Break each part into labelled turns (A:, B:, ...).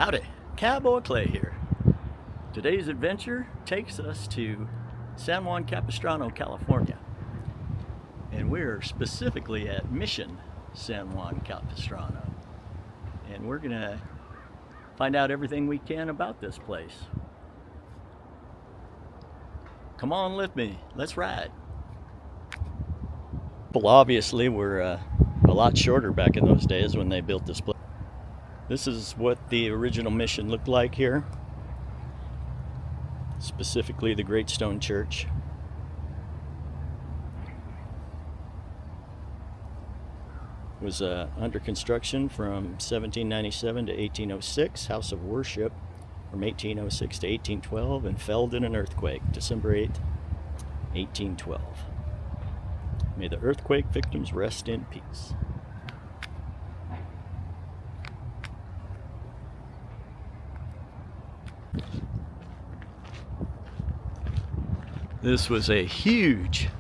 A: Howdy, Cowboy Clay here. Today's adventure takes us to San Juan Capistrano, California. And we're specifically at Mission San Juan Capistrano. And we're gonna find out everything we can about this place. Come on, lift me, let's ride. People obviously were a lot shorter back in those days when they built this place. This is what the original mission looked like here, specifically the Great Stone Church. It was under construction from 1797 to 1806, house of worship from 1806 to 1812, and felled in an earthquake, December 8th, 1812. May the earthquake victims rest in peace. This was a huge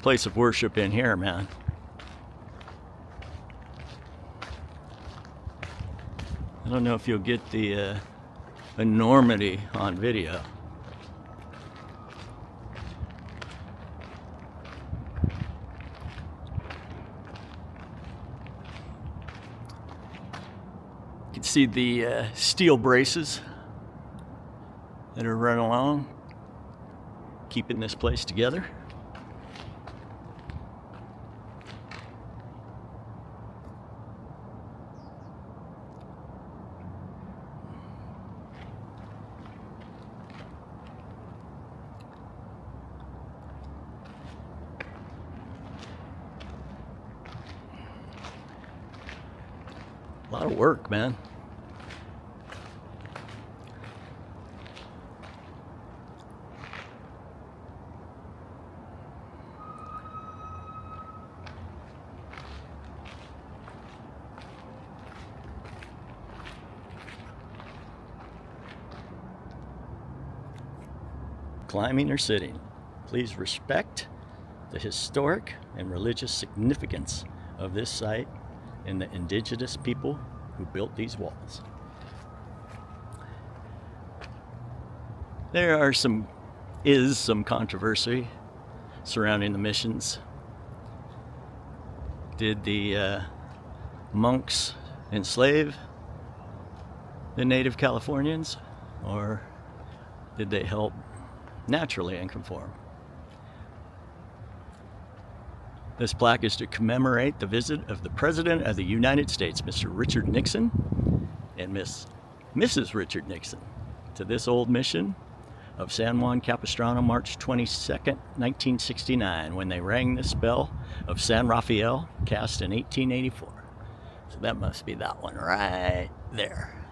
A: place of worship in here, man. I don't know if you'll get the enormity on video. You can see the steel braces that are running along, keeping this place together. A lot of work, man. Climbing or sitting, please respect the historic and religious significance of this site and the indigenous people who built these walls. There are some controversy surrounding the missions. Did the monks enslave the native Californians, or did they help naturally and conform? This plaque is to commemorate the visit of the President of the United States, Mr. Richard Nixon, and Mrs. Richard Nixon, to this old mission of San Juan Capistrano, March 22nd, 1969, when they rang the bell of San Rafael, cast in 1884. So that must be that one right there.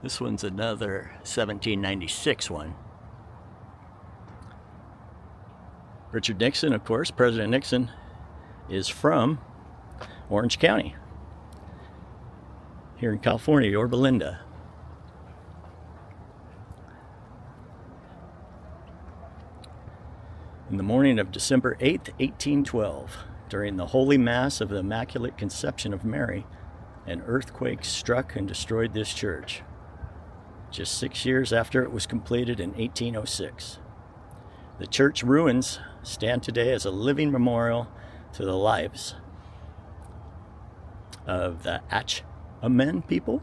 A: This one's another 1796 one. Richard Nixon, of course, President Nixon, is from Orange County, here in California, Yorba Linda. In the morning of December 8th, 1812, during the Holy Mass of the Immaculate Conception of Mary, an earthquake struck and destroyed this church, just 6 years after it was completed in 1806. The church ruins stand today as a living memorial to the lives of the Achamen people,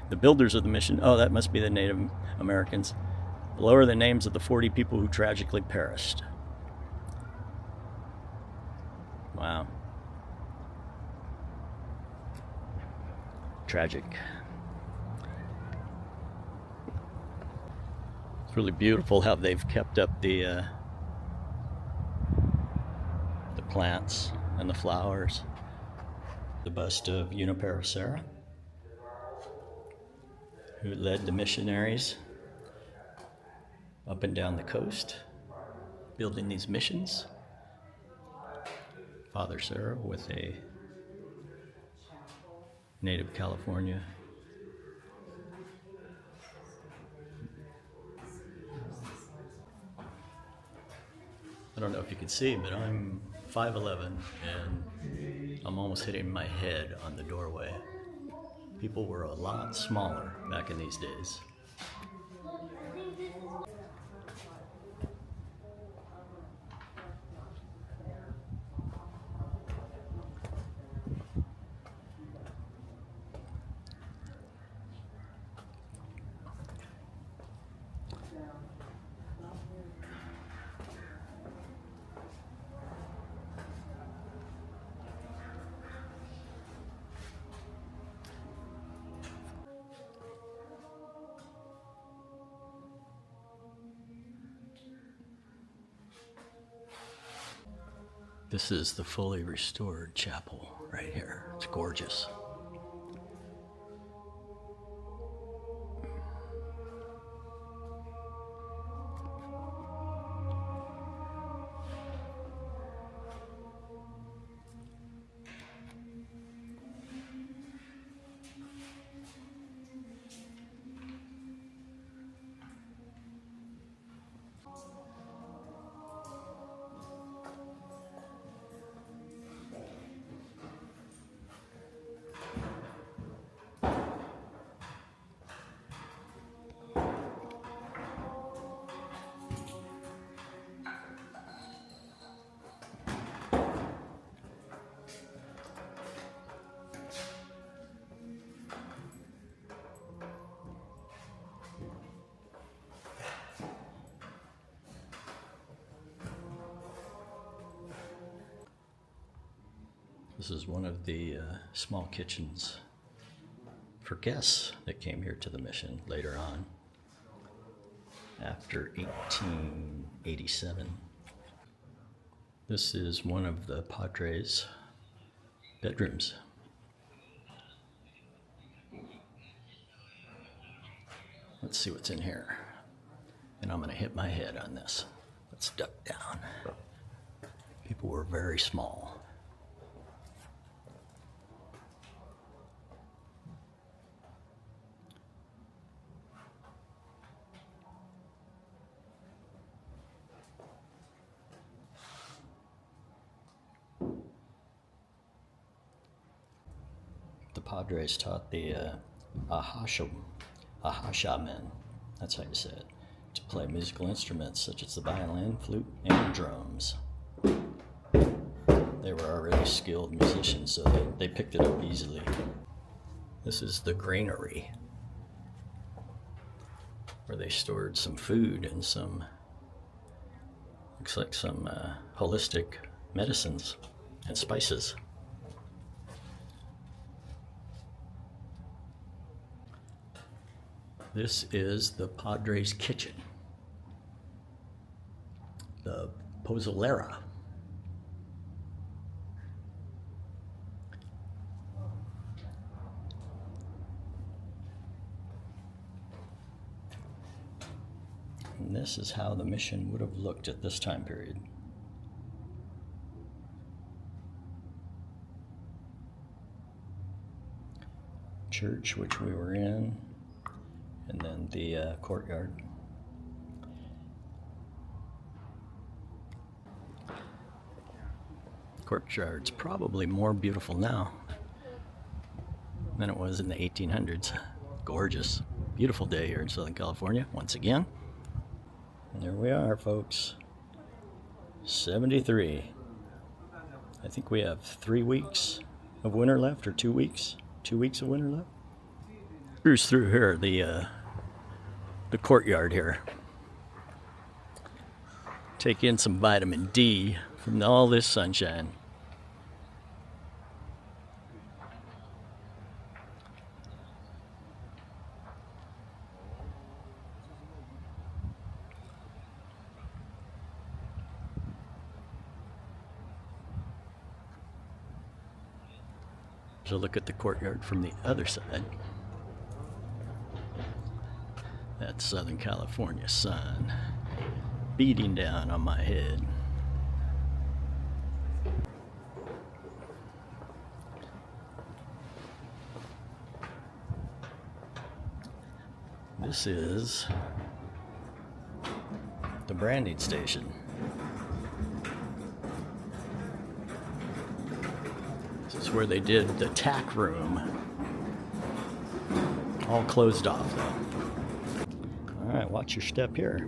A: the builders of the mission. Oh, that must be the Native Americans. Below are the names of the 40 people who tragically perished. Wow. Tragic. It's really beautiful how they've kept up the plants and the flowers. The bust of Junipero Serra, who led the missionaries up and down the coast, building these missions. Father Serra with a native California I don't know if you can see, but I'm 5'11", and I'm almost hitting my head on the doorway. People were a lot smaller back in these days. This is the fully restored chapel right here. It's gorgeous. This is one of the small kitchens for guests that came here to the mission later on, after 1887. This is one of the Padres' bedrooms. Let's see what's in here. And I'm going to hit my head on this. Let's duck down. People were very small. The Padres taught the Ahasha men, that's how you say it, to play musical instruments such as the violin, flute, and drums. They were already skilled musicians, so they picked it up easily. This is the granary, where they stored some food and some, looks like some holistic medicines and spices. This is the Padres' kitchen, the Pozzolera. And this is how the mission would have looked at this time period. Church, which we were in, and then the courtyard. Courtyard's probably more beautiful now than it was in the 1800s. Gorgeous. Beautiful day here in Southern California, once again. And there we are, folks. 73. I think we have 3 weeks of winter left, or 2 weeks. 2 weeks of winter left. Cruise through here, the courtyard here. Take in some vitamin D from all this sunshine. So look at the courtyard from the other side. That Southern California sun beating down on my head. This is the branding station. This is where they did the tack room. All closed off though. All right, watch your step here.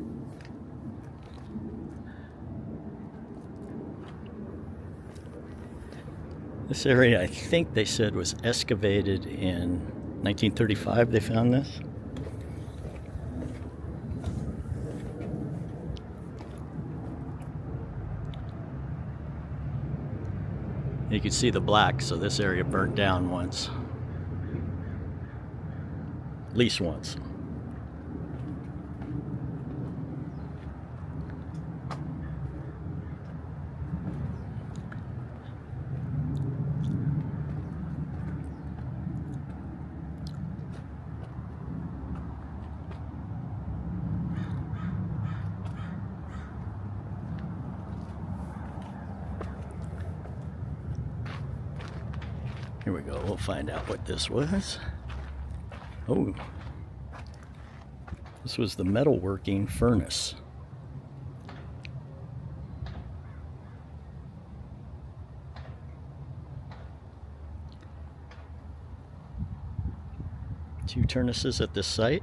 A: This area, I think they said, was excavated in 1935. They found this. You can see the black, so this area burnt down once. At least once. Here we go, we'll find out what this was. Oh, this was the metalworking furnace. Two furnaces at this site,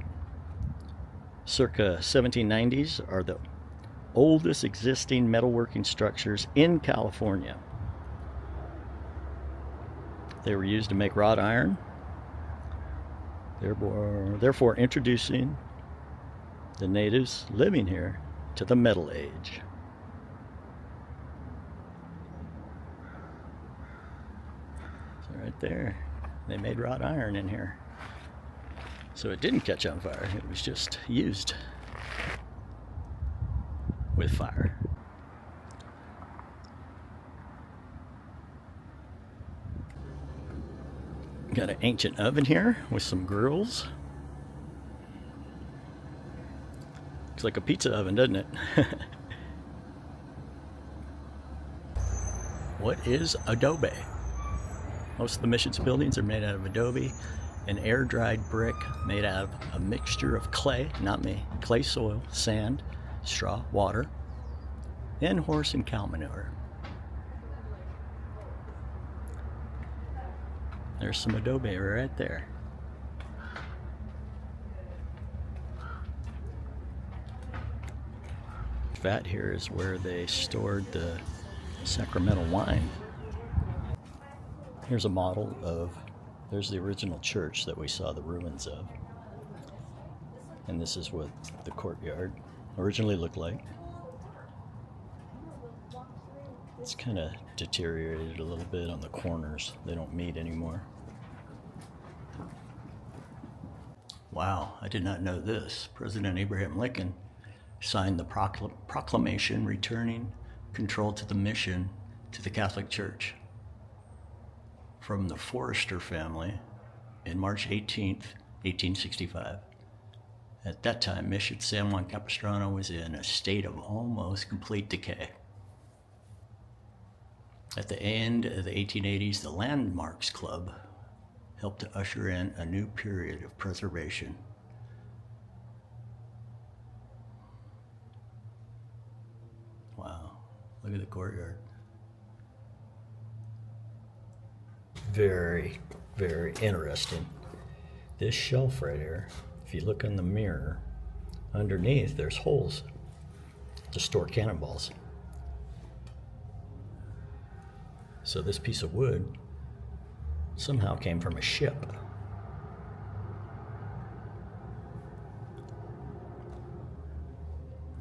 A: circa 1790s, are the oldest existing metalworking structures in California. They were used to make wrought iron, therefore introducing the natives living here to the Metal Age. So right there, they made wrought iron in here. So it didn't catch on fire, it was just used with fire. Got an ancient oven here with some grills. Looks like a pizza oven, doesn't it? What is adobe? Most of the mission's buildings are made out of adobe, an air-dried brick made out of a mixture of clay, not me, clay soil, sand, straw, water, and horse and cow manure. There's some adobe right there. Vat here is where they stored the sacramental wine. Here's a model of, there's the original church that we saw the ruins of. And this is what the courtyard originally looked like. It's kind of deteriorated a little bit on the corners. They don't meet anymore. Wow, I did not know this. President Abraham Lincoln signed the proclamation returning control to the mission to the Catholic Church from the Forrester family in March 18th, 1865. At that time, Mission San Juan Capistrano was in a state of almost complete decay. At the end of the 1880s, the Landmarks Club helped to usher in a new period of preservation. Wow, look at the courtyard. Very, very interesting. This shelf right here, if you look in the mirror, underneath there's holes to store cannonballs. So this piece of wood somehow came from a ship.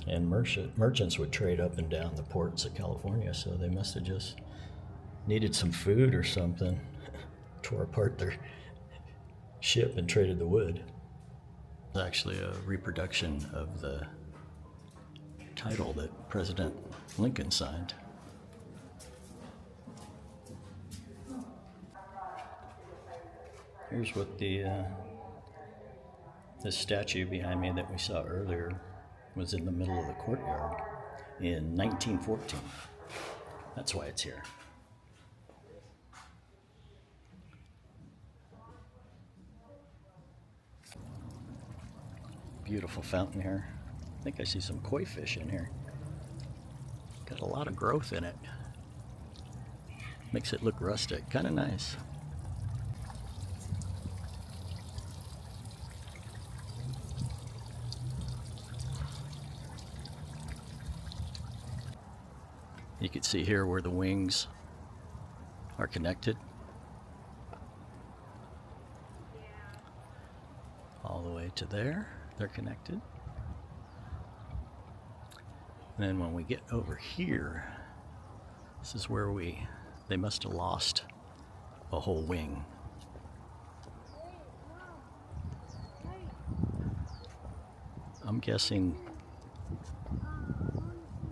A: And merchants would trade up and down the ports of California, so they must have just needed some food or something, tore apart their ship and traded the wood. It's actually a reproduction of the title that President Lincoln signed. Here's what the statue behind me that we saw earlier was in the middle of the courtyard in 1914. That's why it's here. Beautiful fountain here. I think I see some koi fish in here. Got a lot of growth in it. Makes it look rustic, kind of nice. You can see here where the wings are connected. All the way to there, they're connected. And then when we get over here, this is where they must have lost a whole wing. I'm guessing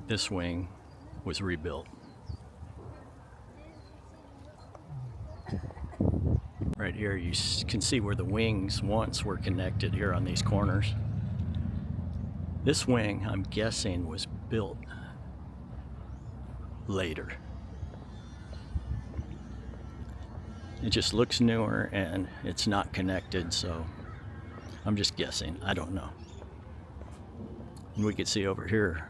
A: this wing was rebuilt. Right here you can see where the wings once were connected here on these corners. This wing, I'm guessing, was built later. It just looks newer and it's not connected, so I'm just guessing. I don't know. And we can see over here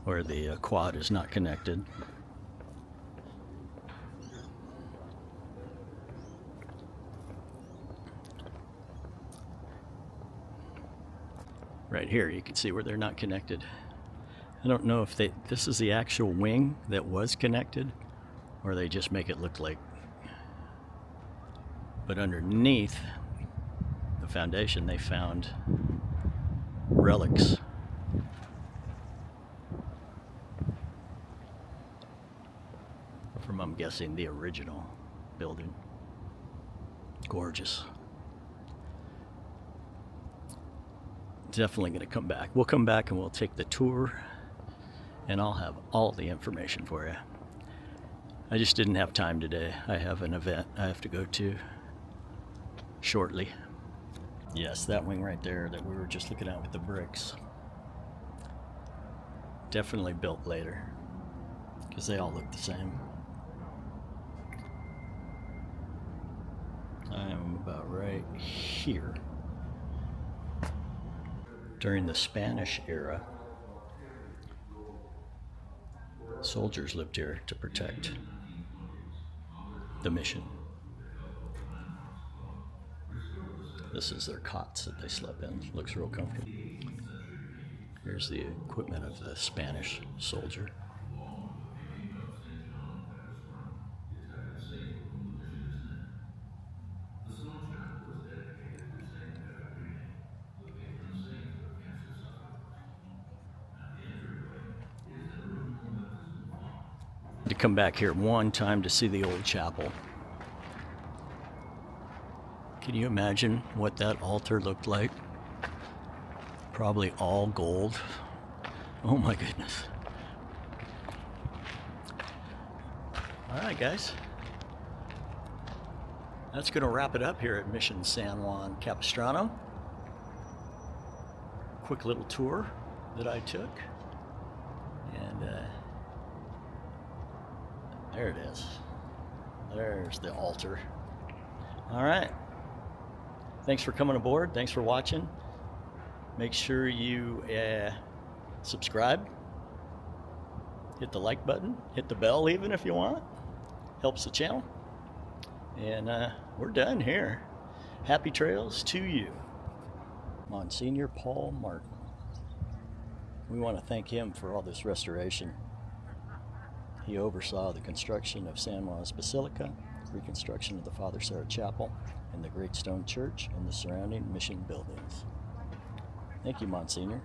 A: where the quad is not connected. Right here you can see where they're not connected. I don't know if this is the actual wing that was connected or they just make it look like. But underneath the foundation they found relics. From, I'm guessing, the original building. Gorgeous. Definitely going to come back. We'll come back and we'll take the tour and I'll have all the information for you. I just didn't have time today. I have an event I have to go to shortly. Yes, that wing right there that we were just looking at with the bricks. Definitely built later because they all look the same. I am about right here. During the Spanish era, soldiers lived here to protect the mission. This is their cots that they slept in. Looks real comfortable. Here's the equipment of the Spanish soldier. To come back here one time to see the old chapel. Can you imagine what that altar looked like? Probably all gold. Oh my goodness. All right, guys. That's going to wrap it up here at Mission San Juan Capistrano. Quick little tour that I took. And there it is. There's the altar. All right. Thanks for coming aboard. Thanks for watching. Make sure you subscribe. Hit the like button. Hit the bell even if you want. Helps the channel. And we're done here. Happy trails to you. Monsignor Paul Martin. We want to thank him for all this restoration. He oversaw the construction of San Juan's Basilica, reconstruction of the Father Sarah Chapel, and the Great Stone Church and the surrounding mission buildings. Thank you, Monsignor.